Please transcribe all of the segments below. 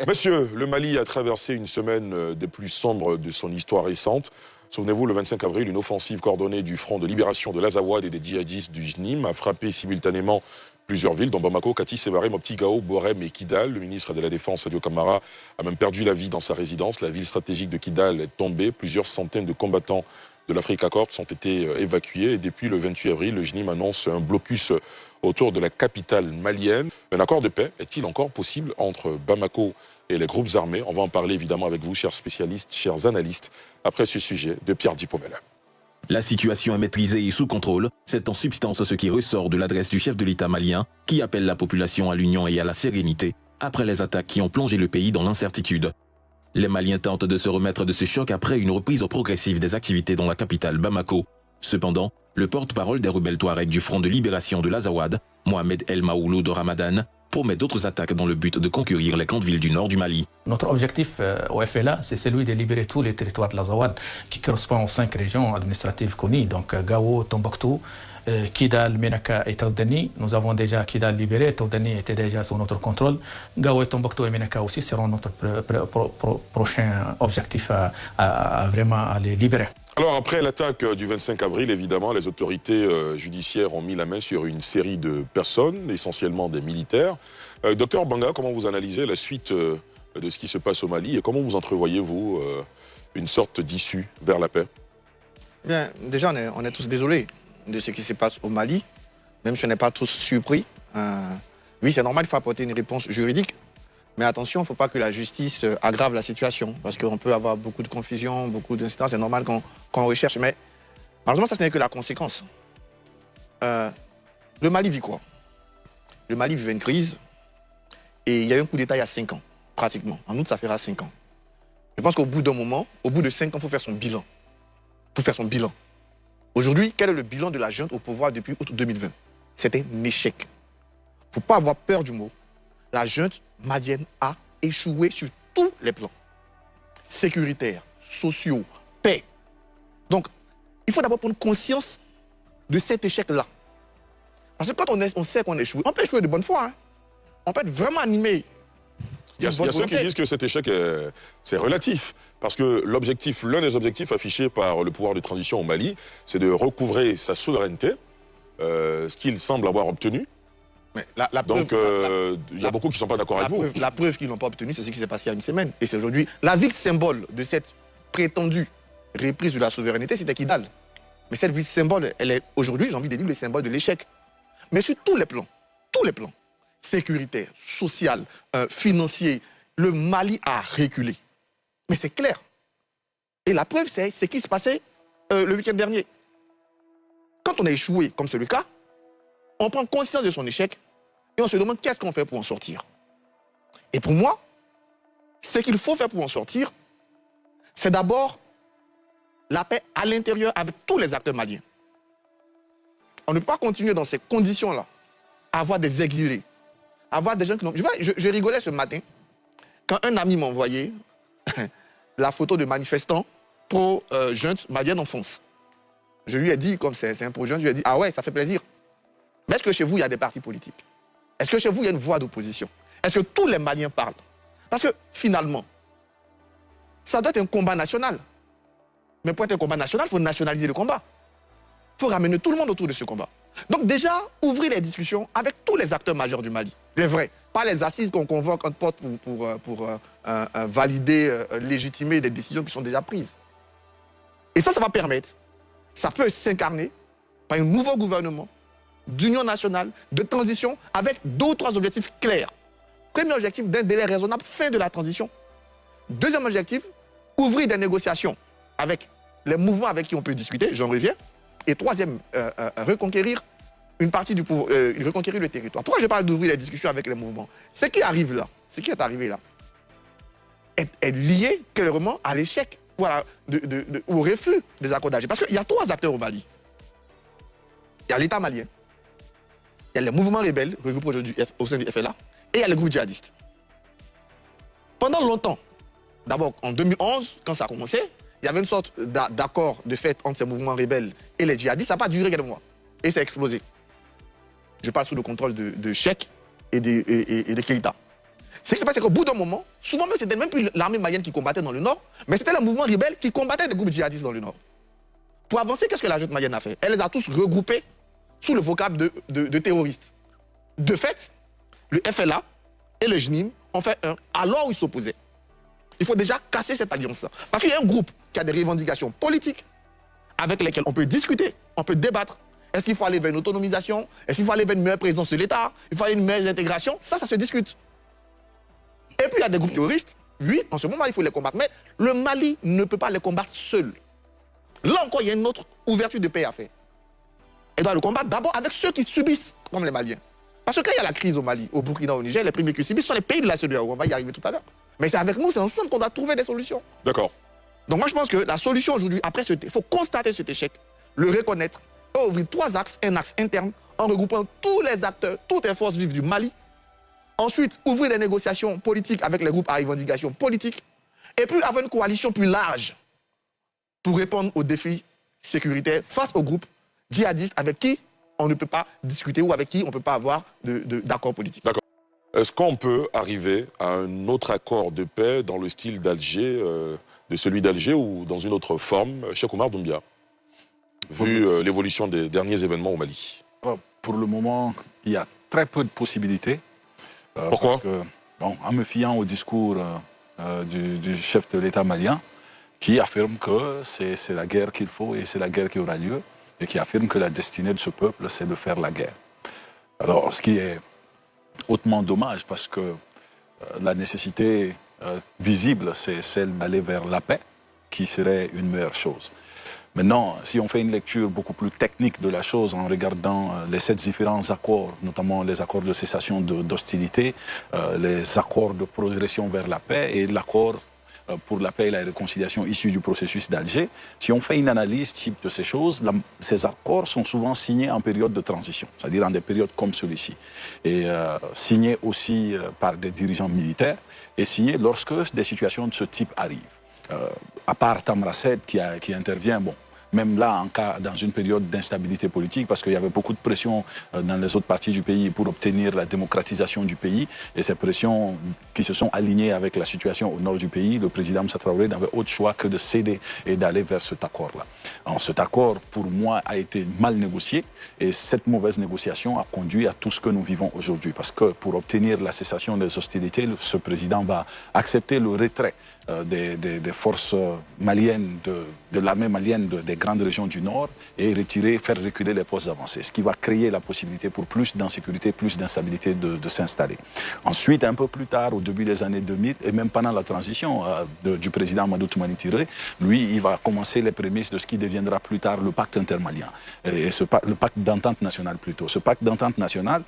Monsieur, le Mali a traversé une semaine des plus sombres de son histoire récente. Souvenez-vous, le 25 avril, une offensive coordonnée du Front de libération de l'Azawad et des djihadistes du JNIM a frappé simultanément plusieurs villes, dont Bamako, Kati, Sévaré, Mopti, Gao, Borem et Kidal. Le ministre de la Défense, Sadio Kamara, a même perdu la vie dans sa résidence. La ville stratégique de Kidal est tombée. Plusieurs centaines de combattants de l'Africa Corps ont été évacués. Et depuis le 28 avril, le JNIM annonce un blocus autour de la capitale malienne. Un accord de paix est-il encore possible entre Bamako et les groupes armés? On va en parler évidemment avec vous, chers spécialistes, chers analystes, après ce sujet de Pierre Dipomel. La situation est maîtrisée et sous contrôle. C'est en substance ce qui ressort de l'adresse du chef de l'État malien, qui appelle la population à l'union et à la sérénité, après les attaques qui ont plongé le pays dans l'incertitude. Les Maliens tentent de se remettre de ce choc après une reprise progressive des activités dans la capitale Bamako. Cependant, le porte-parole des rebelles Touaregs du Front de libération de l'Azawad, Mohamed El Maoulou de Ramadan, promet d'autres attaques dans le but de conquérir les grandes villes du nord du Mali. Notre objectif au FLA, c'est celui de libérer tous les territoires de l'Azawad qui correspondent aux 5 régions administratives connues, donc Gao, Tombouctou, Kidal, Menaka et Taoudani. Nous avons déjà Kidal libéré, Taoudani était déjà sous notre contrôle. Gao et Tombouctou et Menaka aussi seront notre prochain objectif à vraiment les libérer. Alors après l'attaque du 25 avril, évidemment, les autorités judiciaires ont mis la main sur une série de personnes, essentiellement des militaires. Docteur Banga, comment vous analysez la suite de ce qui se passe au Mali et comment vous entrevoyez-vous une sorte d'issue vers la paix? Bien, déjà, on est tous désolés de ce qui se passe au Mali, même si on n'est pas tous surpris. Oui, c'est normal, il faut apporter une réponse juridique. Mais attention, il ne faut pas que la justice aggrave la situation, parce qu'on peut avoir beaucoup de confusion, beaucoup d'incidents, c'est normal qu'on recherche. Mais malheureusement, ça ce n'est que la conséquence. Le Mali vit quoi? Le Mali vivait une crise, et il y a eu un coup d'État il y a 5 ans, pratiquement. En août, ça fera 5 ans. Je pense qu'au bout d'un moment, au bout de 5 ans, il faut faire son bilan. Il faut faire son bilan. Aujourd'hui, quel est le bilan de la junte au pouvoir depuis août 2020? C'est un échec. Il ne faut pas avoir peur du mot. La junte malienne a échoué sur tous les plans. Sécuritaires, sociaux, paix. Donc, il faut d'abord prendre conscience de cet échec-là. Parce que quand on sait qu'on échoue, on peut échouer de bonne foi. Hein. On peut être vraiment animé. Il y a ceux qui disent que cet échec, c'est relatif. Parce que l'un des objectifs affichés par le pouvoir de transition au Mali, c'est de recouvrer sa souveraineté, ce qu'il semble avoir obtenu. Mais donc, il y a beaucoup qui ne sont pas d'accord avec vous. La preuve qu'ils n'ont pas obtenu, c'est ce qui s'est passé il y a une semaine. Et c'est aujourd'hui la ville symbole de cette prétendue reprise de la souveraineté, c'était Kidal. Mais cette ville symbole, elle est aujourd'hui, j'ai envie de dire, le symbole de l'échec. Mais sur tous les plans, sécuritaire, social, financier, le Mali a reculé. Mais c'est clair. Et la preuve, c'est ce qui s'est passé le week-end dernier. Quand on a échoué, comme c'est le cas, on prend conscience de son échec et on se demande qu'est-ce qu'on fait pour en sortir. Et pour moi, ce qu'il faut faire pour en sortir, c'est d'abord la paix à l'intérieur avec tous les acteurs maliens. On ne peut pas continuer dans ces conditions-là, à avoir des exilés, à avoir des gens qui n'ont... Je rigolais ce matin quand un ami m'a envoyé la photo de manifestants pro-junte malienne en France. Je lui ai dit, comme c'est un pro-junte, je lui ai dit, ah ouais, ça fait plaisir. Mais est-ce que chez vous, il y a des partis politiques? Est-ce que chez vous, il y a une voix d'opposition? Est-ce que tous les Maliens parlent? Parce que finalement, ça doit être un combat national. Mais pour être un combat national, il faut nationaliser le combat. Il faut ramener tout le monde autour de ce combat. Donc déjà, ouvrir les discussions avec tous les acteurs majeurs du Mali. Les vrais. Pas les assises qu'on convoque en porte pour valider, légitimer des décisions qui sont déjà prises. Et ça va permettre, ça peut s'incarner par un nouveau gouvernement d'union nationale, de transition, avec 2 ou 3 objectifs clairs. Premier objectif, d'un délai raisonnable, fin de la transition. Deuxième objectif, ouvrir des négociations avec les mouvements avec qui on peut discuter, j'en reviens. Et troisième, reconquérir une partie du pouvoir, reconquérir le territoire. Pourquoi je parle d'ouvrir les discussions avec les mouvements? Ce qui arrive là, ce qui est arrivé là, est lié clairement à l'échec, voilà, au refus des accords d'Alger. Parce qu'il y a 3 acteurs au Mali. Il y a l'État malien, il y a les mouvements rebelles regroupés aujourd'hui au sein du FLA, et il y a les groupes djihadistes. Pendant longtemps, d'abord en 2011, quand ça a commencé, il y avait une sorte d'accord de fait entre ces mouvements rebelles et les djihadistes. Ça n'a pas duré quelques mois. Et ça a explosé. Je parle sous le contrôle de Cheikh et de Keïta. Ce qui s'est passé, c'est qu'au bout d'un moment, souvent même, c'était même plus l'armée malienne qui combattait dans le nord, mais c'était le mouvement rebelle qui combattait des groupes djihadistes dans le nord. Pour avancer, qu'est-ce que la junte malienne a fait? Elle les a tous regroupés sous le vocable de terroristes. De fait, le FLA et le JNIM ont fait un alors où ils s'opposaient. Il faut déjà casser cette alliance-là. Parce qu'il y a un groupe qui a des revendications politiques avec lesquelles on peut discuter, on peut débattre. Est-ce qu'il faut aller vers une autonomisation? Est-ce qu'il faut aller vers une meilleure présence de l'État? Il faut aller vers une meilleure intégration? Ça se discute. Et puis il y a des groupes terroristes. Oui, en ce moment, il faut les combattre. Mais le Mali ne peut pas les combattre seul. Là encore, il y a une autre ouverture de paix à faire. Et doit le combattre d'abord avec ceux qui subissent, comme les Maliens. Parce que quand il y a la crise au Mali, au Burkina, au Niger, les premiers qui subissent sont les pays de la CEDEAO. On va y arriver tout à l'heure. Mais c'est avec nous, c'est ensemble qu'on doit trouver des solutions. D'accord. Donc moi, je pense que la solution aujourd'hui, après il faut constater cet échec, le reconnaître, et ouvrir 3 axes. Un axe interne, en regroupant tous les acteurs, toutes les forces vives du Mali. Ensuite, ouvrir des négociations politiques avec les groupes à revendication politique. Et puis avoir une coalition plus large pour répondre aux défis sécuritaires face aux groupes djihadistes avec qui on ne peut pas discuter ou avec qui on ne peut pas avoir d'accord politique. D'accord. Est-ce qu'on peut arriver à un autre accord de paix dans le style d'Alger, de celui d'Alger ou dans une autre forme, Cheikh Oumar Doumbia, vu l'évolution des derniers événements au Mali? Pour le moment, il y a très peu de possibilités. Pourquoi? Parce que, en me fiant au discours du chef de l'État malien, qui affirme que c'est la guerre qu'il faut et c'est la guerre qui aura lieu, et qui affirme que la destinée de ce peuple, c'est de faire la guerre. Alors, ce qui est hautement dommage, parce que la nécessité visible, c'est celle d'aller vers la paix, qui serait une meilleure chose. Maintenant, si on fait une lecture beaucoup plus technique de la chose en regardant les 7 différents accords, notamment les accords de cessation d'hostilité, les accords de progression vers la paix et l'accord pour la paix et la réconciliation issu du processus d'Alger, si on fait une analyse type de ces choses, ces accords sont souvent signés en période de transition, c'est-à-dire en des périodes comme celui-ci, et signés aussi par des dirigeants militaires, et signés lorsque des situations de ce type arrivent. À part Tamaracet qui intervient, bon, même là, dans une période d'instabilité politique, parce qu'il y avait beaucoup de pression dans les autres parties du pays pour obtenir la démocratisation du pays, et ces pressions qui se sont alignées avec la situation au nord du pays, le président Moussa Traoré n'avait autre choix que de céder et d'aller vers cet accord-là. Cet accord, pour moi, a été mal négocié, et cette mauvaise négociation a conduit à tout ce que nous vivons aujourd'hui, parce que pour obtenir la cessation des hostilités, ce président va accepter le retrait des forces maliennes, de l'armée malienne des grandes régions du Nord et faire reculer les postes avancés, ce qui va créer la possibilité pour plus d'insécurité, plus d'instabilité de s'installer. Ensuite, un peu plus tard, au début des années 2000, et même pendant la transition du président Amadou Toumani Touré, lui, il va commencer les prémices de ce qui deviendra plus tard le pacte intermalien, et le pacte d'entente nationale plutôt. Ce pacte d'entente nationale,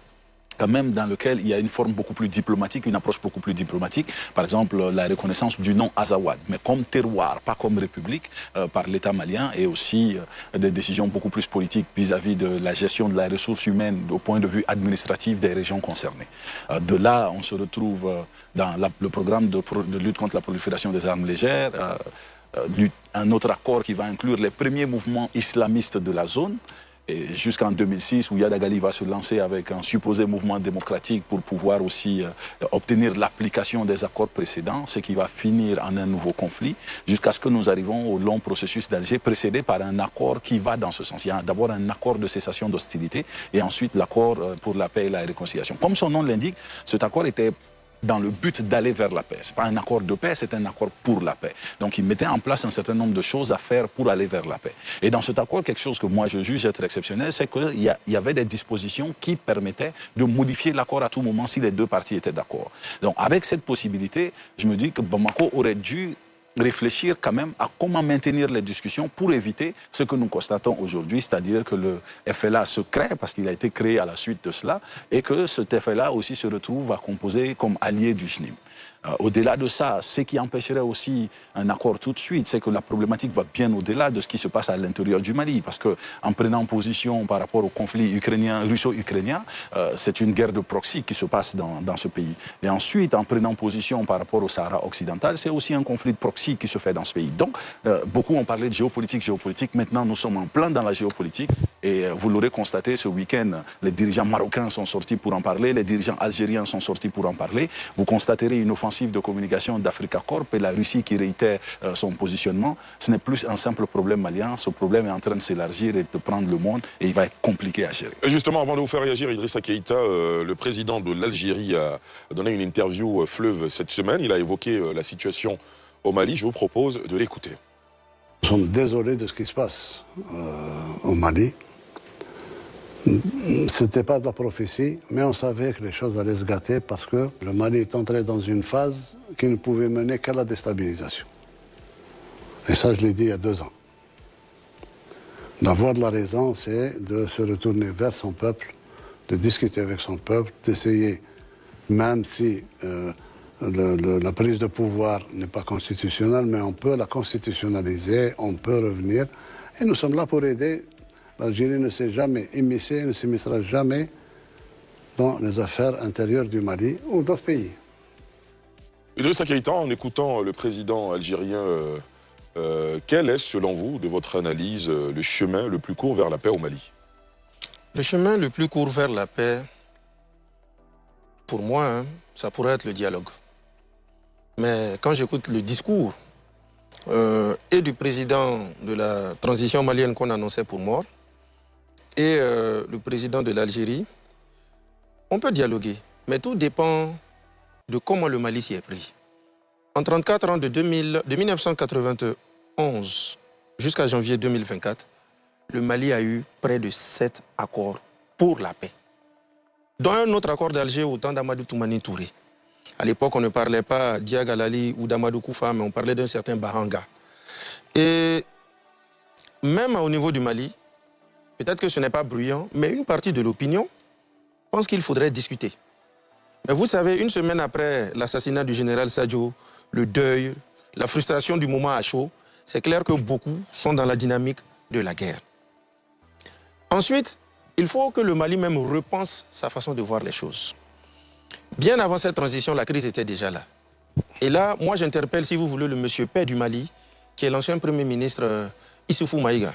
quand même dans lequel il y a une forme beaucoup plus diplomatique, une approche beaucoup plus diplomatique. Par exemple, la reconnaissance du nom Azawad, mais comme terroir, pas comme république, par l'État malien, et aussi des décisions beaucoup plus politiques vis-à-vis de la gestion de la ressource humaine au point de vue administratif des régions concernées. De là, on se retrouve dans le programme de lutte contre la prolifération des armes légères, un autre accord qui va inclure les premiers mouvements islamistes de la zone, jusqu'en 2006, où Yada Gali va se lancer avec un supposé mouvement démocratique pour pouvoir aussi obtenir l'application des accords précédents, ce qui va finir en un nouveau conflit, jusqu'à ce que nous arrivons au long processus d'Alger, précédé par un accord qui va dans ce sens. Il y a d'abord un accord de cessation d'hostilité, et ensuite l'accord pour la paix et la réconciliation. Comme son nom l'indique, cet accord était dans le but d'aller vers la paix. Ce n'est pas un accord de paix, c'est un accord pour la paix. Donc il mettait en place un certain nombre de choses à faire pour aller vers la paix. Et dans cet accord, quelque chose que moi je juge être exceptionnel, c'est qu'il y avait des dispositions qui permettaient de modifier l'accord à tout moment si les deux parties étaient d'accord. Donc avec cette possibilité, je me dis que Bamako aurait dû réfléchir quand même à comment maintenir les discussions pour éviter ce que nous constatons aujourd'hui, c'est-à-dire que le FLA se crée, parce qu'il a été créé à la suite de cela, et que cet FLA aussi se retrouve à composer comme allié du JNIM. Au-delà de ça, ce qui empêcherait aussi un accord tout de suite, c'est que la problématique va bien au-delà de ce qui se passe à l'intérieur du Mali. Parce qu'en prenant position par rapport au conflit russo-ukrainien, c'est une guerre de proxy qui se passe dans ce pays. Et ensuite, en prenant position par rapport au Sahara occidental, c'est aussi un conflit de proxy qui se fait dans ce pays. Donc, beaucoup ont parlé de géopolitique. Maintenant, nous sommes en plein dans la géopolitique. Et vous l'aurez constaté ce week-end, les dirigeants marocains sont sortis pour en parler, les dirigeants algériens sont sortis pour en parler. Vous constaterez une offensive de communication d'Africa Corp et la Russie qui réitère son positionnement. Ce n'est plus un simple problème malien, ce problème est en train de s'élargir et de prendre le monde et il va être compliqué à gérer. Et justement, avant de vous faire réagir, Idrissa Keïta, le président de l'Algérie a donné une interview Fleuve cette semaine. Il a évoqué la situation au Mali. Je vous propose de l'écouter. Nous sommes désolés de ce qui se passe au Mali. Ce n'était pas de la prophétie, mais on savait que les choses allaient se gâter parce que le Mali est entré dans une phase qui ne pouvait mener qu'à la déstabilisation. Et ça, je l'ai dit il y a 2 ans. La voie de la raison, c'est de se retourner vers son peuple, de discuter avec son peuple, d'essayer, même si la prise de pouvoir n'est pas constitutionnelle, mais on peut la constitutionnaliser, on peut revenir. Et nous sommes là pour aider. L'Algérie ne s'est jamais immiscée, ne s'immiscera jamais dans les affaires intérieures du Mali ou d'autres pays. Idrissa Keïta, en écoutant le président algérien, quel est, selon vous, de votre analyse, le chemin le plus court vers la paix au Mali? Le chemin le plus court vers la paix, pour moi, ça pourrait être le dialogue. Mais quand j'écoute le discours et du président de la transition malienne qu'on annonçait pour mort, et le président de l'Algérie, on peut dialoguer, mais tout dépend de comment le Mali s'y est pris. En 34 ans, de 1991 jusqu'à janvier 2024, le Mali a eu près de 7 accords pour la paix. Dont un autre accord d'Alger au temps d'Amadou Toumani Touré. À l'époque, on ne parlait pas d'Iag Alali ou d'Amadou Koufa, mais on parlait d'un certain Bahanga. Et même au niveau du Mali, peut-être que ce n'est pas bruyant, mais une partie de l'opinion pense qu'il faudrait discuter. Mais vous savez, une semaine après l'assassinat du général Sadio, le deuil, la frustration du moment à chaud, c'est clair que beaucoup sont dans la dynamique de la guerre. Ensuite, il faut que le Mali même repense sa façon de voir les choses. Bien avant cette transition, la crise était déjà là. Et là, moi j'interpelle, si vous voulez, le monsieur Père du Mali, qui est l'ancien Premier ministre Issoufou Maïga.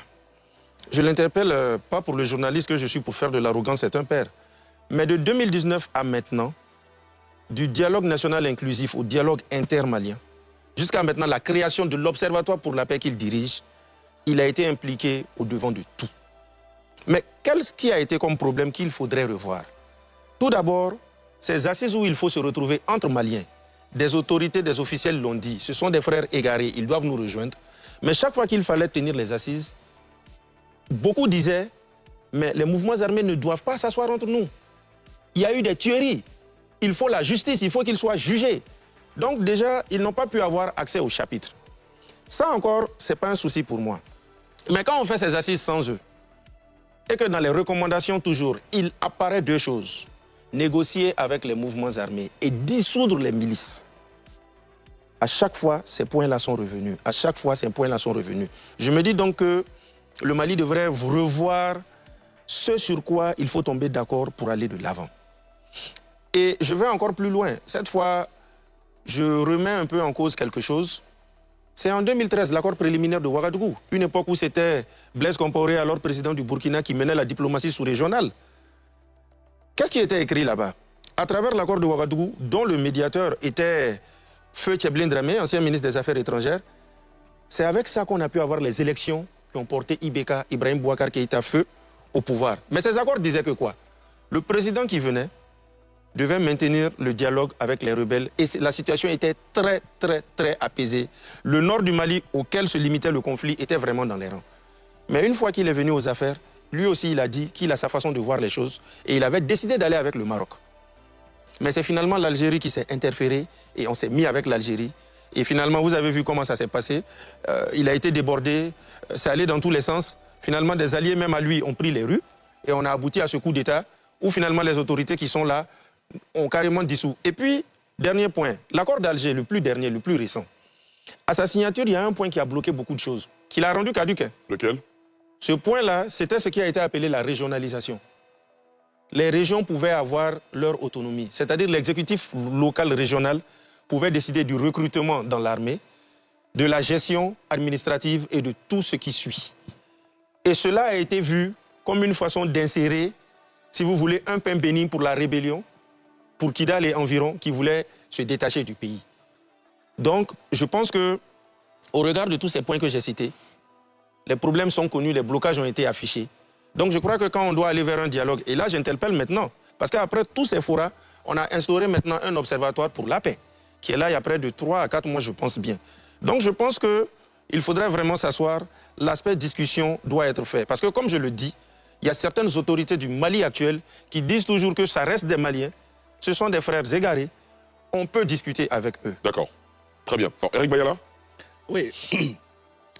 Je l'interpelle pas pour le journaliste que je suis pour faire de l'arrogance, c'est un père. Mais de 2019 à maintenant, du dialogue national inclusif au dialogue intermalien, jusqu'à maintenant la création de l'Observatoire pour la paix qu'il dirige, il a été impliqué au devant de tout. Mais qu'est-ce qui a été comme problème qu'il faudrait revoir? Tout d'abord, ces assises où il faut se retrouver entre Maliens, des autorités, des officiels l'ont dit, ce sont des frères égarés, ils doivent nous rejoindre. Mais chaque fois qu'il fallait tenir les assises, beaucoup disaient, mais les mouvements armés ne doivent pas s'asseoir entre nous. Il y a eu des tueries. Il faut la justice, il faut qu'ils soient jugés. Donc déjà, ils n'ont pas pu avoir accès au chapitre. Ça encore, ce n'est pas un souci pour moi. Mais quand on fait ces assises sans eux, et que dans les recommandations toujours, il apparaît 2 choses. Négocier avec les mouvements armés et dissoudre les milices. À chaque fois, ces points-là sont revenus. À chaque fois, ces points-là sont revenus. Je me dis donc que le Mali devrait revoir ce sur quoi il faut tomber d'accord pour aller de l'avant. Et je vais encore plus loin. Cette fois, je remets un peu en cause quelque chose. C'est en 2013, l'accord préliminaire de Ouagadougou, une époque où c'était Blaise Compaoré, alors président du Burkina, qui menait la diplomatie sous-régionale. Qu'est-ce qui était écrit là-bas? À travers l'accord de Ouagadougou, dont le médiateur était Feu Tcheblin Dramé, ancien ministre des Affaires étrangères, c'est avec ça qu'on a pu avoir les élections qui ont porté Ibeka, Ibrahim Boubacar Keïta Feu, au pouvoir. Mais ces accords disaient que quoi? Le président qui venait devait maintenir le dialogue avec les rebelles et la situation était très, très, très apaisée. Le nord du Mali, auquel se limitait le conflit, était vraiment dans les rangs. Mais une fois qu'il est venu aux affaires, lui aussi, il a dit qu'il a sa façon de voir les choses et il avait décidé d'aller avec le Maroc. Mais c'est finalement l'Algérie qui s'est interférée et on s'est mis avec l'Algérie. Et finalement, vous avez vu comment ça s'est passé. Il a été débordé, c'est allé dans tous les sens. Finalement, des alliés même à lui ont pris les rues et on a abouti à ce coup d'État où finalement les autorités qui sont là ont carrément dissous. Et puis, dernier point, l'accord d'Alger, le plus dernier, le plus récent. À sa signature, il y a un point qui a bloqué beaucoup de choses, qui l'a rendu caduque. Lequel? Ce point-là, c'était ce qui a été appelé la régionalisation. Les régions pouvaient avoir leur autonomie, c'est-à-dire l'exécutif local régional pouvait décider du recrutement dans l'armée, de la gestion administrative et de tout ce qui suit. Et cela a été vu comme une façon d'insérer, si vous voulez, un pain béni pour la rébellion, pour Kidal et environ, qui voulaient se détacher du pays. Donc, je pense que, au regard de tous ces points que j'ai cités, les problèmes sont connus, les blocages ont été affichés. Donc, je crois que quand on doit aller vers un dialogue, et là, j'interpelle maintenant, parce qu'après tous ces forats, on a instauré maintenant un observatoire pour la paix, qui est là il y a près de 3 à 4 mois, je pense bien. Donc, je pense qu'il faudrait vraiment s'asseoir. L'aspect discussion doit être fait. Parce que, comme je le dis, il y a certaines autorités du Mali actuel qui disent toujours que ça reste des Maliens. Ce sont des frères égarés. On peut discuter avec eux. D'accord. Très bien. Alors, Eric Bayala? Oui.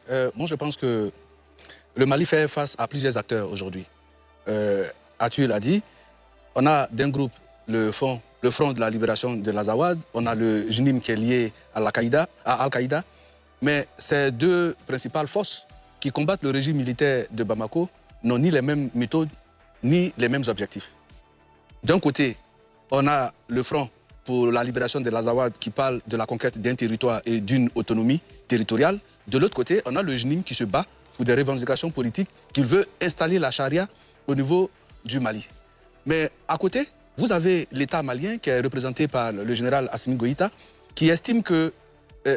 Moi, je pense que le Mali fait face à plusieurs acteurs aujourd'hui. Atuel l'a dit, on a d'un groupe le Front de la libération de l'Azawad, on a le JNIM qui est lié à Al-Qaïda, mais ces deux principales forces qui combattent le régime militaire de Bamako n'ont ni les mêmes méthodes, ni les mêmes objectifs. D'un côté, on a le Front pour la libération de l'Azawad qui parle de la conquête d'un territoire et d'une autonomie territoriale. De l'autre côté, on a le JNIM qui se bat pour des revendications politiques, qu'il veut installer la charia au niveau du Mali. Mais à côté, vous avez l'État malien qui est représenté par le général Assimi Goïta, qui estime que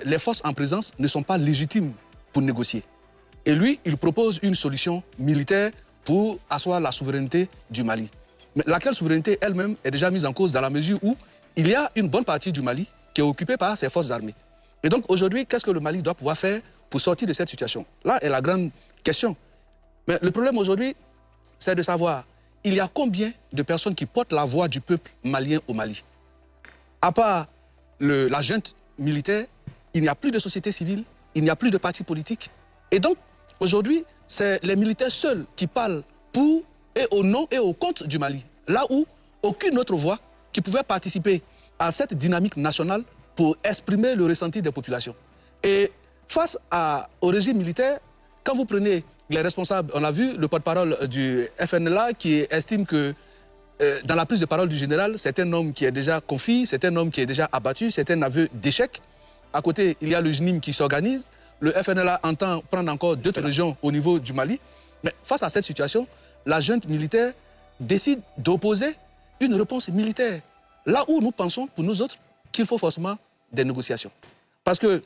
les forces en présence ne sont pas légitimes pour négocier. Et lui, il propose une solution militaire pour asseoir la souveraineté du Mali. Mais laquelle souveraineté elle-même est déjà mise en cause dans la mesure où il y a une bonne partie du Mali qui est occupée par ses forces armées. Et donc aujourd'hui, qu'est-ce que le Mali doit pouvoir faire pour sortir de cette situation? Là est la grande question. Mais le problème aujourd'hui, c'est de savoir, il y a combien de personnes qui portent la voix du peuple malien au Mali? À part la junte militaire, il n'y a plus de société civile, il n'y a plus de partis politiques. Et donc, aujourd'hui, c'est les militaires seuls qui parlent pour et au nom et au compte du Mali. Là où aucune autre voix qui pouvait participer à cette dynamique nationale pour exprimer le ressenti des populations. Et face au régime militaire, quand vous prenez les responsables, on a vu le porte-parole du FNLA qui estime que dans la prise de parole du général, c'est un homme qui est déjà confit, c'est un homme qui est déjà abattu, c'est un aveu d'échec. À côté, il y a le JNIM qui s'organise. Le FNLA entend prendre encore d'autres régions au niveau du Mali. Mais face à cette situation, la junte militaire décide d'opposer une réponse militaire. Là où nous pensons, pour nous autres, qu'il faut forcément des négociations. Parce que,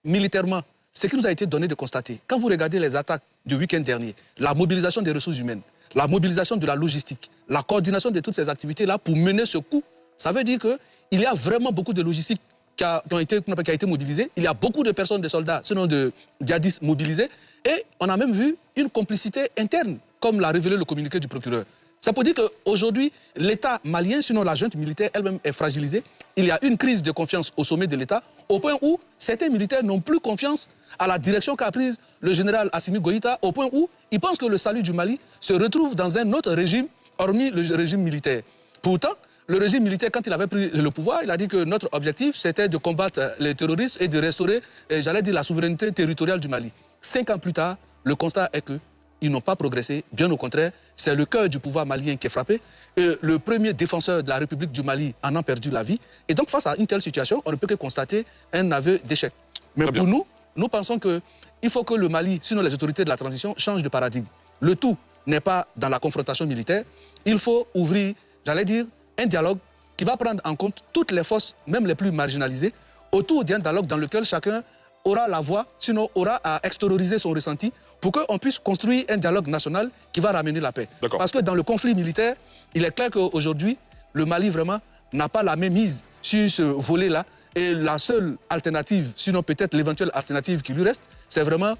militairement, ce qui nous a été donné de constater, quand vous regardez les attaques du week-end dernier, la mobilisation des ressources humaines, la mobilisation de la logistique, la coordination de toutes ces activités-là pour mener ce coup, ça veut dire qu'il y a vraiment beaucoup de logistique qui a été mobilisée. Il y a beaucoup de personnes, de soldats, sinon de djihadistes mobilisés. Et on a même vu une complicité interne, comme l'a révélé le communiqué du procureur. Ça peut dire qu'aujourd'hui, l'État malien, sinon la junte militaire elle-même est fragilisée. Il y a une crise de confiance au sommet de l'État, au point où certains militaires n'ont plus confiance à la direction qu'a prise le général Assimi Goïta, au point où ils pensent que le salut du Mali se retrouve dans un autre régime, hormis le régime militaire. Pourtant, le régime militaire, quand il avait pris le pouvoir, il a dit que notre objectif, c'était de combattre les terroristes et de restaurer, j'allais dire, la souveraineté territoriale du Mali. 5 ans plus tard, le constat est que ils n'ont pas progressé, bien au contraire, c'est le cœur du pouvoir malien qui est frappé. Et le premier défenseur de la République du Mali en a perdu la vie. Et donc, face à une telle situation, on ne peut que constater un aveu d'échec. Mais pour nous, nous pensons qu'il faut que le Mali, sinon les autorités de la transition, changent de paradigme. Le tout n'est pas dans la confrontation militaire. Il faut ouvrir, j'allais dire, un dialogue qui va prendre en compte toutes les forces, même les plus marginalisées, autour d'un dialogue dans lequel chacun aura la voix, sinon aura à extérioriser son ressenti pour qu'on puisse construire un dialogue national qui va ramener la paix. Parce que dans le conflit militaire, il est clair qu'aujourd'hui, le Mali vraiment n'a pas la même mise sur ce volet-là. Et la seule alternative, sinon peut-être l'éventuelle alternative qui lui reste, c'est vraiment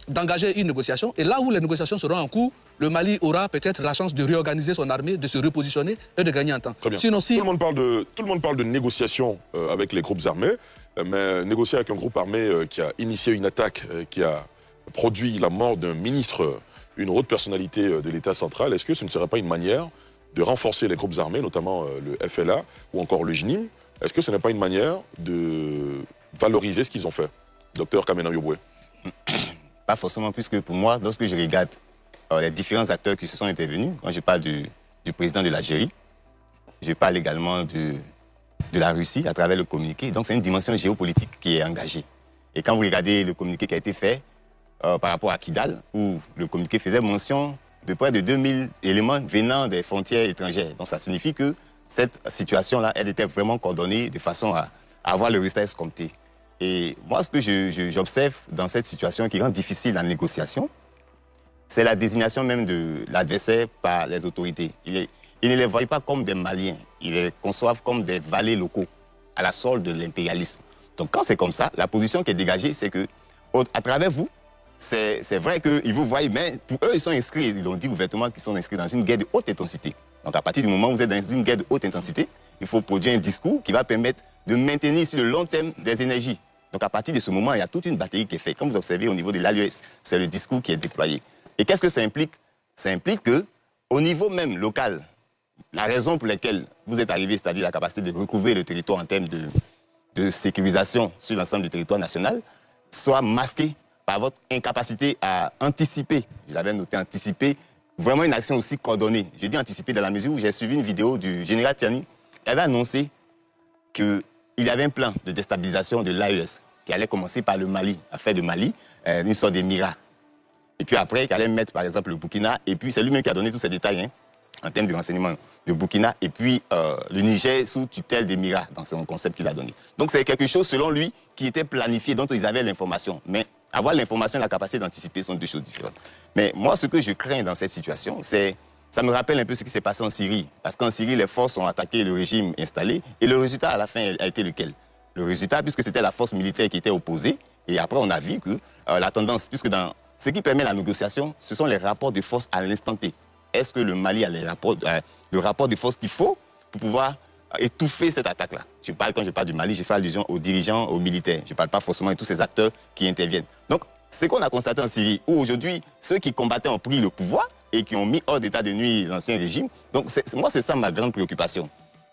d'engager une négociation. Et là où les négociations seront en cours, le Mali aura peut-être la chance de réorganiser son armée, de se repositionner et de gagner en temps. Sinon, tout le monde parle de négociation avec les groupes armés, mais négocier avec un groupe armé qui a initié une attaque, qui a produit la mort d'un ministre, une haute personnalité de l'État central, est-ce que ce ne serait pas une manière de renforcer les groupes armés, notamment le FLA ou encore le JNIM? Est-ce que ce n'est pas une manière de valoriser ce qu'ils ont fait? Docteur Kamena Yoboué. Pas forcément, puisque pour moi, lorsque je regarde les différents acteurs qui se sont intervenus, quand je parle du président de l'Algérie, je parle également de la Russie à travers le communiqué. Donc c'est une dimension géopolitique qui est engagée. Et quand vous regardez le communiqué qui a été fait par rapport à Kidal, où le communiqué faisait mention de près de 2000 éléments venant des frontières étrangères. Donc ça signifie que cette situation-là, elle était vraiment coordonnée de façon à avoir le résultat escompté. Et moi, ce que j'observe dans cette situation qui rend difficile la négociation, c'est la désignation même de l'adversaire par les autorités. Ils ne les voient pas comme des Maliens, ils les conçoivent comme des valets locaux à la solde de l'impérialisme. Donc quand c'est comme ça, la position qui est dégagée, c'est que à travers vous, c'est vrai qu'ils vous voient, mais pour eux, ils sont inscrits, ils l'ont dit ouvertement qu'ils sont inscrits dans une guerre de haute intensité. Donc à partir du moment où vous êtes dans une guerre de haute intensité, il faut produire un discours qui va permettre de maintenir sur le long terme des énergies. Donc à partir de ce moment, il y a toute une batterie qui est faite. Comme vous observez au niveau de l'ALUS, c'est le discours qui est déployé. Et qu'est-ce que ça implique? Ça implique qu'au niveau même local, la raison pour laquelle vous êtes arrivé, c'est-à-dire la capacité de recouvrir le territoire en termes de sécurisation sur l'ensemble du territoire national, soit masquée par votre incapacité à anticiper, je l'avais noté, anticiper, vraiment une action aussi coordonnée. Je dis anticiper dans la mesure où j'ai suivi une vidéo du général Tiani qui avait annoncé qu'il y avait un plan de déstabilisation de l'AES qui allait commencer par le Mali, à faire de Mali une sorte d'émirat. Et puis après, qui allait mettre par exemple le Burkina, et puis c'est lui-même qui a donné tous ces détails en termes de renseignement, le Burkina, et puis le Niger sous tutelle d'émirat dans son concept qu'il a donné. Donc c'est quelque chose selon lui qui était planifié, dont ils avaient l'information. Mais avoir l'information et la capacité d'anticiper sont deux choses différentes. Mais moi, ce que je crains dans cette situation, c'est... Ça me rappelle un peu ce qui s'est passé en Syrie. Parce qu'en Syrie, les forces ont attaqué le régime installé. Et le résultat, à la fin, a été lequel? Le résultat, puisque c'était la force militaire qui était opposée. Et après, on a vu que la tendance, puisque dans ce qui permet la négociation, ce sont les rapports de force à l'instant T. Est-ce que le Mali a le rapport de force qu'il faut pour pouvoir étouffer cette attaque-là? Quand je parle du Mali, je fais allusion aux dirigeants, aux militaires. Je ne parle pas forcément de tous ces acteurs qui interviennent. Donc, ce qu'on a constaté en Syrie, où aujourd'hui, ceux qui combattaient ont pris le pouvoir, et qui ont mis hors d'état de nuire l'ancien régime. Donc moi, c'est ça ma grande préoccupation.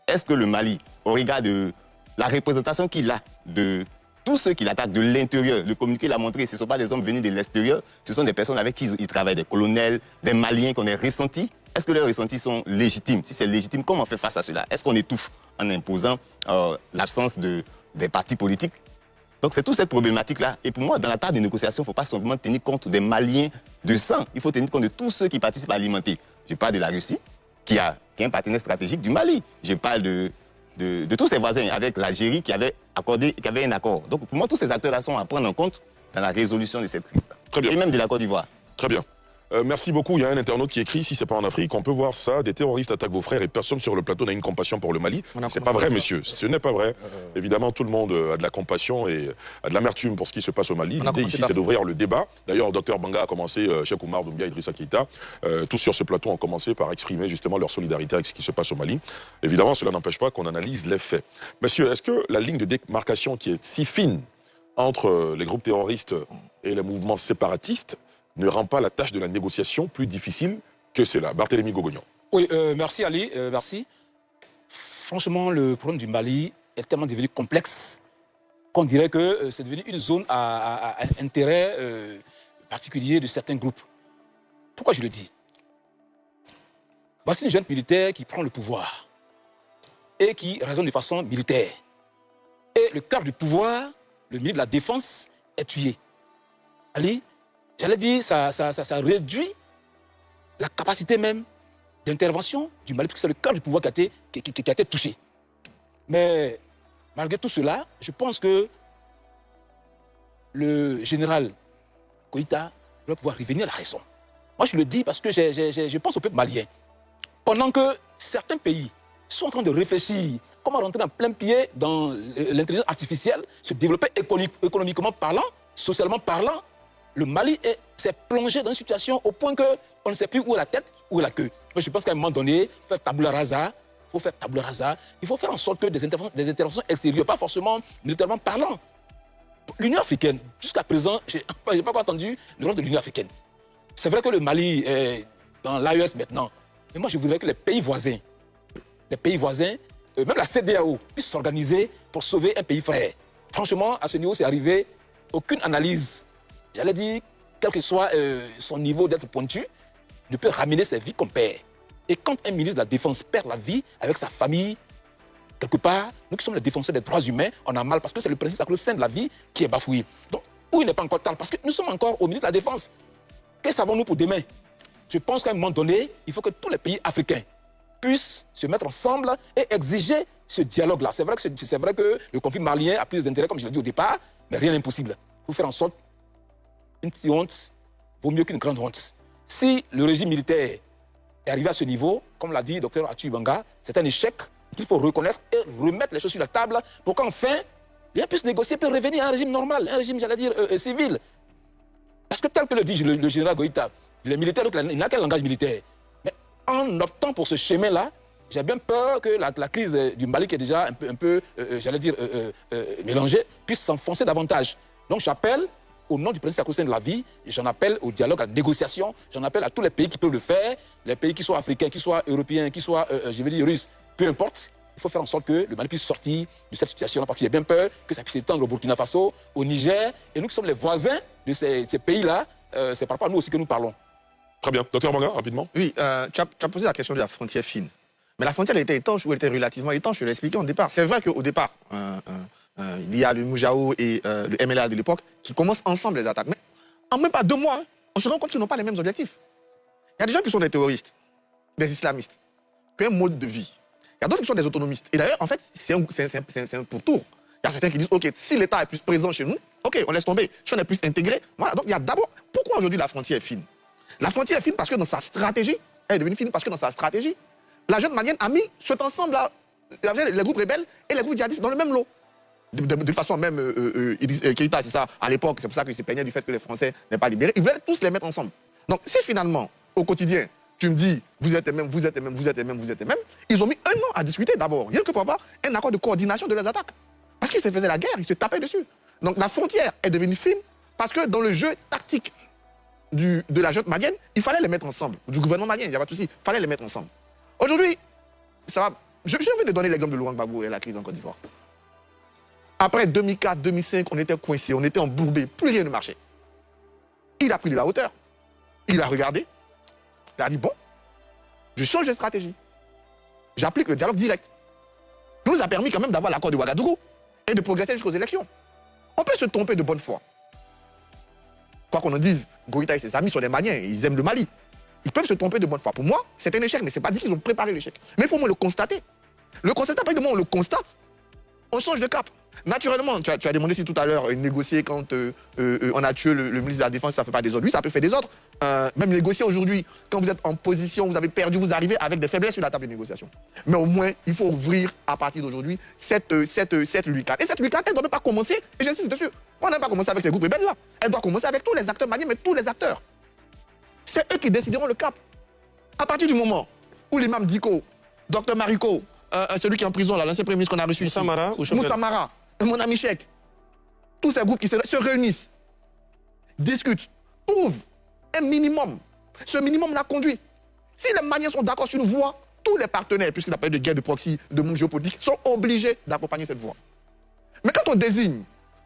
Est-ce que le Mali, au regard de la représentation qu'il a de tous ceux qui l'attaquent de l'intérieur, le communiqué l'a montré, ce ne sont pas des hommes venus de l'extérieur, ce sont des personnes avec qui ils travaillent, des colonels, des Maliens qu'on a ressentis. Est-ce que leurs ressentis sont légitimes? Si c'est légitime, comment on fait face à cela? Est-ce qu'on étouffe en imposant l'absence des partis politiques? Donc c'est toute cette problématique-là. Et pour moi, dans la table de négociation, il ne faut pas simplement tenir compte des Maliens de sang. Il faut tenir compte de tous ceux qui participent à alimenter. Je parle de la Russie, qui est un partenaire stratégique du Mali. Je parle de tous ses voisins, avec l'Algérie qui avait un accord. Donc pour moi, tous ces acteurs-là sont à prendre en compte dans la résolution de cette crise. Très bien. Et même de la Côte d'Ivoire. Très bien. Merci beaucoup. Il y a un internaute qui écrit, si c'est pas en Afrique, on peut voir ça, des terroristes attaquent vos frères et personne sur le plateau n'a une compassion pour le Mali. C'est pas vrai, monsieur. Ce n'est pas vrai. Évidemment, tout le monde a de la compassion et a de l'amertume pour ce qui se passe au Mali. L'idée ici, c'est d'ouvrir le débat. D'ailleurs, Dr Banga a commencé, Cheikh Oumar Doumbia, Idrissa Keïta, tous sur ce plateau ont commencé par exprimer justement leur solidarité avec ce qui se passe au Mali. Évidemment, cela n'empêche pas qu'on analyse les faits. Monsieur, est-ce que la ligne de démarcation qui est si fine entre les groupes terroristes et les mouvements séparatistes ne rend pas la tâche de la négociation plus difficile que cela? Barthélémy Gogognon. Oui, merci Ali, merci. Franchement, le problème du Mali est tellement devenu complexe qu'on dirait que c'est devenu une zone à intérêt particulier de certains groupes. Pourquoi je le dis? Voici une jeune militaire qui prend le pouvoir et qui raisonne de façon militaire. Et le cœur du pouvoir, le ministre de la Défense, est tué. Ali, j'allais dire, ça réduit la capacité même d'intervention du Mali, parce que c'est le cœur du pouvoir qui a été touché. Mais malgré tout cela, je pense que le général Koïta doit pouvoir revenir à la raison. Moi, je le dis parce que je pense au peuple malien. Pendant que certains pays sont en train de réfléchir comment rentrer en plein pied dans l'intelligence artificielle, se développer économiquement parlant, socialement parlant, le Mali s'est plongé dans une situation au point qu'on ne sait plus où est la tête, où est la queue. Mais je pense qu'à un moment donné, il faut faire tabula rasa. Il faut faire en sorte que des interventions extérieures, pas forcément militairement parlant. L'Union africaine, jusqu'à présent, je n'ai pas encore entendu le rôle de l'Union africaine. C'est vrai que le Mali est dans l'AES maintenant. Mais moi, je voudrais que les pays voisins, même la CEDEAO, puissent s'organiser pour sauver un pays frère. Franchement, à ce niveau, c'est arrivé, aucune analyse. J'allais dire, quel que soit son niveau d'être pointu, ne peut ramener ses vies qu'on perd. Et quand un ministre de la Défense perd la vie avec sa famille, quelque part, nous qui sommes les défenseurs des droits humains, on a mal parce que c'est le principe sacro-saint de la vie qui est bafoué. Donc, où il n'est pas encore tard, parce que nous sommes encore au ministre de la Défense. Que savons-nous pour demain? je pense qu'à un moment donné, il faut que tous les pays africains puissent se mettre ensemble et exiger ce dialogue-là. C'est vrai que le conflit malien a plus d'intérêt, comme je l'ai dit au départ, mais rien n'est impossible. Il faut faire en sorte qu'une petite honte vaut mieux qu'une grande honte. Si le régime militaire est arrivé à ce niveau, comme l'a dit le Dr Atu Banga, c'est un échec qu'il faut reconnaître et remettre les choses sur la table pour qu'enfin, les puissent négocier et revenir à un régime normal, un régime, j'allais dire, civil. Parce que tel que le dit le général Goïta, les militaires, il n'a qu'un langage militaire. Mais en optant pour ce chemin-là, j'ai bien peur que la crise du Mali, qui est déjà un peu j'allais dire, mélangée, puisse s'enfoncer davantage. Donc j'appelle, au nom du principe sacro-saint de la vie, j'en appelle au dialogue, à la négociation, j'en appelle à tous les pays qui peuvent le faire, les pays qui soient africains, qui soient européens, qui soient, je veux dire, russes, peu importe. Il faut faire en sorte que le Mali puisse sortir de cette situation-là, parce qu'il y a bien peur que ça puisse s'étendre au Burkina Faso, au Niger, et nous qui sommes les voisins de ces pays-là, c'est par rapport à nous aussi que nous parlons. Très bien. Docteur Banga, rapidement. Oui, tu as posé la question de la frontière fine. Mais la frontière, elle était étanche ou elle était relativement étanche, je l'ai expliqué au départ. C'est vrai qu'au départ, il y a le Moujao et le MLA de l'époque qui commencent ensemble les attaques. Mais en même pas 2 mois, on se rend compte qu'ils n'ont pas les mêmes objectifs. Il y a des gens qui sont des terroristes, des islamistes, qui ont un mode de vie. Il y a d'autres qui sont des autonomistes. Et d'ailleurs, en fait, c'est un pourtour. Il y a certains qui disent, OK, si l'État est plus présent chez nous, OK, on laisse tomber. Si on est plus intégré, voilà. Donc, il y a d'abord, pourquoi aujourd'hui la frontière est fine? La frontière est fine parce que dans sa stratégie, elle est devenue fine parce que dans sa stratégie, la jeune malienne a mis cet ensemble-là, les groupes rebelles et les groupes djihadistes dans le même lot. De façon même, Keïta, c'est ça, à l'époque, c'est pour ça qu'il se plaignait du fait que les Français n'aient pas libéré. Ils voulaient tous les mettre ensemble. Donc, si finalement, au quotidien, tu me dis, vous êtes les mêmes, vous êtes les mêmes, vous êtes les mêmes, vous êtes les mêmes, ils ont mis 1 an à discuter d'abord, rien que pour avoir un accord de coordination de leurs attaques. Parce qu'ils se faisaient la guerre, ils se tapaient dessus. Donc, la frontière est devenue fine parce que dans le jeu tactique de la junte malienne, il fallait les mettre ensemble. Du gouvernement malien, il n'y a pas de souci, il fallait les mettre ensemble. Aujourd'hui, ça va. Je vais te donner l'exemple de Laurent Gbagbo et la crise en Côte d'Ivoire. Après 2004, 2005, on était coincés, on était embourbés, plus rien ne marchait. Il a pris de la hauteur. Il a regardé. Il a dit, bon, je change de stratégie. J'applique le dialogue direct. Ça nous a permis quand même d'avoir l'accord de Ouagadougou et de progresser jusqu'aux élections. On peut se tromper de bonne foi. Quoi qu'on en dise, Goïta et ses amis sont des Maliens, ils aiment le Mali. Ils peuvent se tromper de bonne foi. Pour moi, c'est un échec, mais ce n'est pas dit qu'ils ont préparé l'échec. Mais il faut au moins le constater. Le constater, après, on le constate, on change de cap. Naturellement, tu as demandé si tout à l'heure, négocier quand on a tué le ministre de la Défense, ça ne fait pas des autres. Oui, ça peut faire des autres. Même négocier aujourd'hui, quand vous êtes en position, vous avez perdu, vous arrivez avec des faiblesses sur la table de négociation. Mais au moins, il faut ouvrir à partir d'aujourd'hui cette lucarne. Et cette lucarne, elle ne doit même pas commencer, et j'insiste dessus, on n'a pas commencé avec ces groupes rebelles-là. Elle doit commencer avec tous les acteurs maliens, mais tous les acteurs. C'est eux qui décideront le cap. À partir du moment où l'imam Diko, Dr Mariko, celui qui est en prison, l'ancien premier ministre qu'on a reçu ici, Moussa Mara, mon ami Cheikh, tous ces groupes qui se réunissent, discutent, trouvent un minimum. Ce minimum l'a conduit. Si les Maliens sont d'accord sur une voie, tous les partenaires, puisqu'il appelle de guerre de proxy, de monde géopolitique, sont obligés d'accompagner cette voie. Mais quand on désigne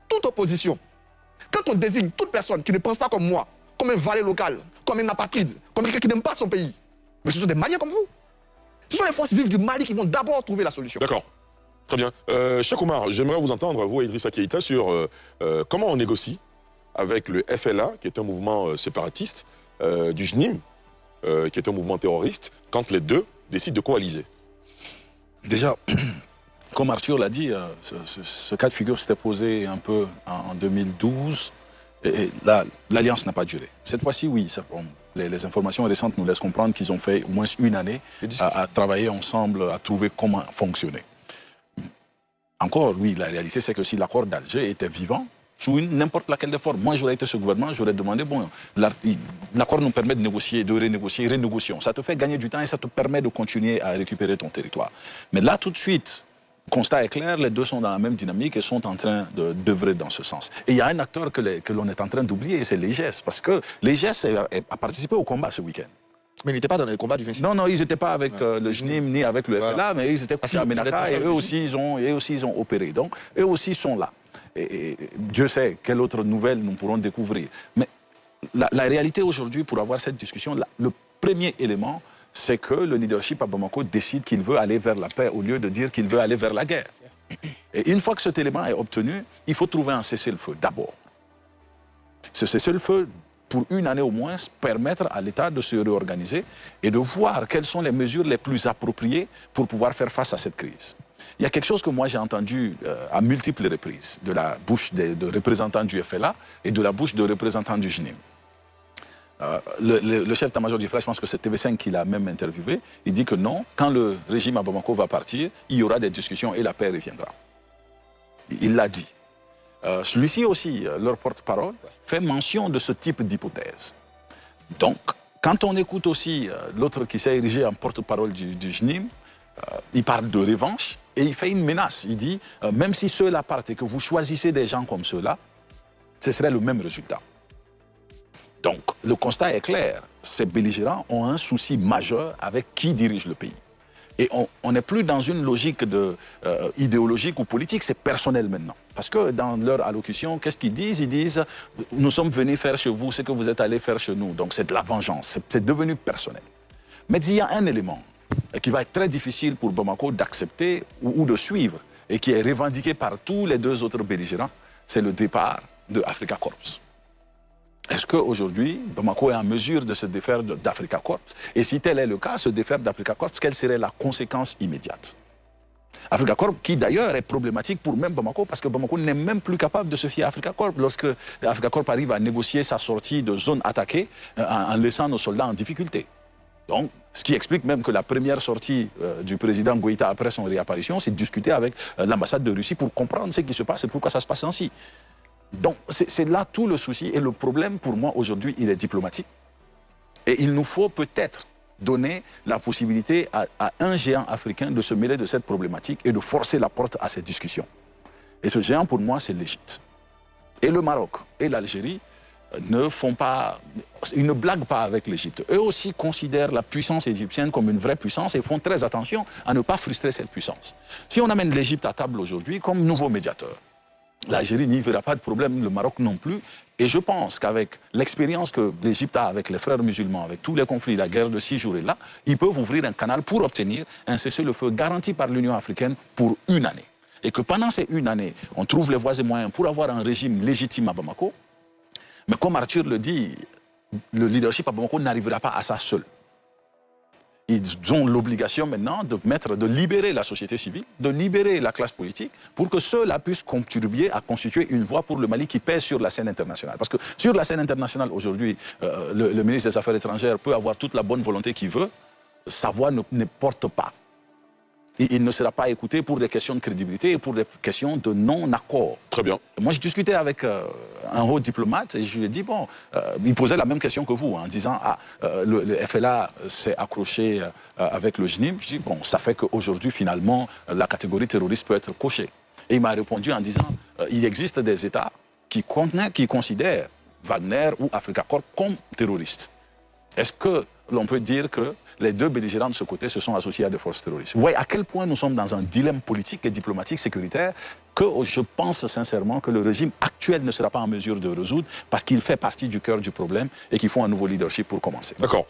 toute opposition, quand on désigne toute personne qui ne pense pas comme moi, comme un valet local, comme un apatride, comme quelqu'un qui n'aime pas son pays, mais ce sont des Maliens comme vous. Ce sont les forces vives du Mali qui vont d'abord trouver la solution. D'accord. Très bien. Cheikh Oumar, j'aimerais vous entendre, vous et Idrissa Keïta, sur comment on négocie avec le FLA, qui est un mouvement séparatiste, du JNIM, qui est un mouvement terroriste, quand les deux décident de coaliser. Déjà, comme Arthur l'a dit, ce cas de figure s'était posé un peu en 2012. Et l'alliance n'a pas duré. Cette fois-ci, oui, les informations récentes nous laissent comprendre qu'ils ont fait au moins 1 année à travailler ensemble, à trouver comment fonctionner. Encore, oui, la réalité, c'est que si l'accord d'Alger était vivant, sous n'importe laquelle des formes, moi j'aurais été ce gouvernement, j'aurais demandé, bon, l'accord nous permet de négocier, de renégocier, renégocions. Ça te fait gagner du temps et ça te permet de continuer à récupérer ton territoire. Mais là, tout de suite, le constat est clair, les deux sont dans la même dynamique et sont en train d'œuvrer dans ce sens. Et il y a un acteur que l'on est en train d'oublier, c'est l'EGS, parce que l'EGS a participé au combat ce week-end. Mais ils n'étaient pas dans les combats du 26. Non, ils n'étaient pas avec le JNIM ni avec le FLA, mais ils étaient à Ménaka et eux aussi, ils ont opéré. Donc, eux aussi sont là. Et Dieu sait quelle autre nouvelle nous pourrons découvrir. Mais la réalité aujourd'hui, pour avoir cette discussion, le premier élément, c'est que le leadership à Bamako décide qu'il veut aller vers la paix au lieu de dire qu'il veut aller vers la guerre. Et une fois que cet élément est obtenu, il faut trouver un cessez-le-feu d'abord. Ce cessez-le-feu pour une année au moins, permettre à l'État de se réorganiser et de voir quelles sont les mesures les plus appropriées pour pouvoir faire face à cette crise. Il y a quelque chose que moi j'ai entendu à multiples reprises de la bouche de représentants du FLA et de la bouche de représentants du JNIM. Le chef d'état-major du FLA, je pense que c'est TV5 qui l'a même interviewé, il dit que non, quand le régime à Bamako va partir, il y aura des discussions et la paix reviendra. Il l'a dit. Celui-ci aussi, leur porte-parole, fait mention de ce type d'hypothèse. Donc, quand on écoute aussi l'autre qui s'est érigé en porte-parole du JNIM, il parle de revanche et il fait une menace. Il dit, même si ceux-là partent et que vous choisissez des gens comme ceux-là, ce serait le même résultat. Donc, le constat est clair. Ces belligérants ont un souci majeur avec qui dirige le pays. Et on n'est plus dans une logique idéologique ou politique, c'est personnel maintenant. Parce que dans leur allocution, qu'est-ce qu'ils disent? Ils disent, nous sommes venus faire chez vous ce que vous êtes allés faire chez nous. Donc c'est de la vengeance, c'est devenu personnel. Mais il y a un élément qui va être très difficile pour Bamako d'accepter ou de suivre, et qui est revendiqué par tous les deux autres belligérants, c'est le départ de Africa Corps. Est-ce qu'aujourd'hui, Bamako est en mesure de se défaire d'Africa Corps? Et si tel est le cas, se défaire d'Africa Corps, quelle serait la conséquence immédiate? Africa Corps, qui d'ailleurs est problématique pour même Bamako, parce que Bamako n'est même plus capable de se fier à Africa Corps. Lorsque Africa Corps arrive à négocier sa sortie de zone attaquée en laissant nos soldats en difficulté. Donc, ce qui explique même que la première sortie du président Goïta après son réapparition, c'est de discuter avec l'ambassade de Russie pour comprendre ce qui se passe et pourquoi ça se passe ainsi. Donc, c'est là tout le souci. Et le problème, pour moi, aujourd'hui, il est diplomatique. Et il nous faut peut-être donner la possibilité à un géant africain de se mêler de cette problématique et de forcer la porte à cette discussion. Et ce géant, pour moi, c'est l'Égypte. Et le Maroc et l'Algérie ils ne blaguent pas avec l'Égypte. Eux aussi considèrent la puissance égyptienne comme une vraie puissance et font très attention à ne pas frustrer cette puissance. Si on amène l'Égypte à table aujourd'hui comme nouveau médiateur, l'Algérie n'y verra pas de problème, le Maroc non plus. Et je pense qu'avec l'expérience que l'Égypte a avec les frères musulmans, avec tous les conflits, la guerre de 6 jours est là, ils peuvent ouvrir un canal pour obtenir un cessez-le-feu garanti par l'Union africaine pour une année. Et que pendant ces une année, on trouve les voies et moyens pour avoir un régime légitime à Bamako. Mais comme Arthur le dit, le leadership à Bamako n'arrivera pas à ça seul. Ils ont l'obligation maintenant de libérer la société civile, de libérer la classe politique, pour que ceux-là puissent contribuer à constituer une voie pour le Mali qui pèse sur la scène internationale. Parce que sur la scène internationale, aujourd'hui, le ministre des Affaires étrangères peut avoir toute la bonne volonté qu'il veut, sa voix ne porte pas. Il ne sera pas écouté pour des questions de crédibilité et pour des questions de non-accord. Très bien. Moi, j'ai discuté avec un haut diplomate et je lui ai dit, bon, il posait la même question que vous, en disant, le FLA s'est accroché avec le JNIM. Je dis, bon, ça fait qu'aujourd'hui, finalement, la catégorie terroriste peut être cochée. Et il m'a répondu en disant, il existe des États qui considèrent Wagner ou Africa Corps comme terroristes. Est-ce que l'on peut dire que les deux belligérants de ce côté se sont associés à des forces terroristes? Vous voyez à quel point nous sommes dans un dilemme politique et diplomatique sécuritaire que je pense sincèrement que le régime actuel ne sera pas en mesure de résoudre parce qu'il fait partie du cœur du problème et qu'il faut un nouveau leadership pour commencer. D'accord.